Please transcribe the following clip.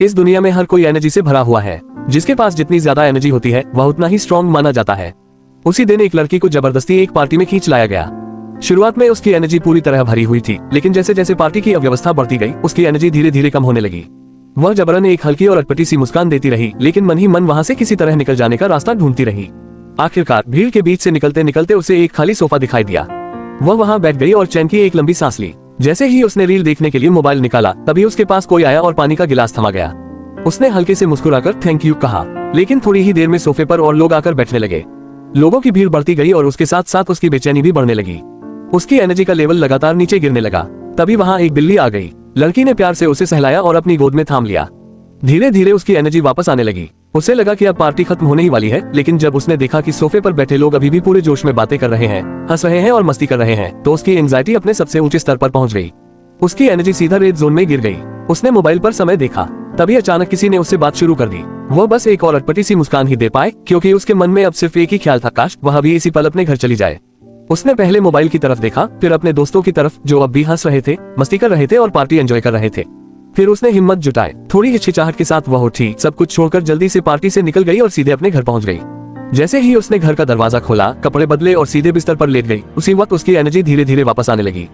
इस दुनिया में हर कोई एनर्जी से भरा हुआ है। जिसके पास जितनी ज्यादा एनर्जी होती है वह उतना ही स्ट्रॉन्ग माना जाता है। उसी दिन एक लड़की को जबरदस्ती एक पार्टी में खींच लाया गया। शुरुआत में उसकी एनर्जी पूरी तरह भरी हुई थी, लेकिन जैसे जैसे पार्टी की अव्यवस्था बढ़ती गई उसकी एनर्जी धीरे धीरे कम होने लगी। वह जबरन एक हल्की और अटपटी सी मुस्कान देती रही, लेकिन मन ही मन वहाँ से किसी तरह निकल जाने का रास्ता ढूंढती रही। आखिरकार भीड़ के बीच से निकलते निकलते उसे एक खाली सोफा दिखाई दिया। वह वहाँ बैठ गई और चैन की एक लंबी सांस ली। जैसे ही उसने रील देखने के लिए मोबाइल निकाला, तभी उसके पास कोई आया और पानी का गिलास थमा गया। उसने हल्के से मुस्कुराकर थैंक यू कहा, लेकिन थोड़ी ही देर में सोफे पर और लोग आकर बैठने लगे। लोगों की भीड़ बढ़ती गई और उसके साथ साथ उसकी बेचैनी भी बढ़ने लगी। उसकी एनर्जी का लेवल लगातार नीचे गिरने लगा। तभी वहाँ एक बिल्ली आ गई। लड़की ने प्यार से उसे सहलाया और अपनी गोद में थाम लिया। धीरे धीरे उसकी एनर्जी वापस आने लगी। उसे लगा कि अब पार्टी खत्म होने ही वाली है, लेकिन जब उसने देखा कि सोफे पर बैठे लोग अभी भी पूरे जोश में बातें कर रहे हैं, हंस रहे हैं और मस्ती कर रहे हैं, तो उसकी एंजाइटी अपने सबसे ऊंचे स्तर पर पहुंच गई। उसकी एनर्जी सीधा रेड जोन में गिर गई। उसने मोबाइल पर समय देखा, तभी अचानक किसी ने उससे बात शुरू कर दी। वह बस एक और अटपटी सी मुस्कान ही दे पाए, क्योंकि उसके मन में अब सिर्फ एक ही ख्याल था, काश वह भी इसी पल अपने घर चली जाए। उसने पहले मोबाइल की तरफ देखा, फिर अपने दोस्तों की तरफ जो अब भी हंस रहे थे, मस्ती कर रहे थे और पार्टी एंजॉय कर रहे थे। फिर उसने हिम्मत जुटाए, थोड़ी हिचकिचाहट के साथ वह उठी, सब कुछ छोड़कर जल्दी से पार्टी से निकल गई और सीधे अपने घर पहुंच गई। जैसे ही उसने घर का दरवाजा खोला, कपड़े बदले और सीधे बिस्तर पर लेट गई, उसी वक्त उसकी एनर्जी धीरे धीरे वापस आने लगी।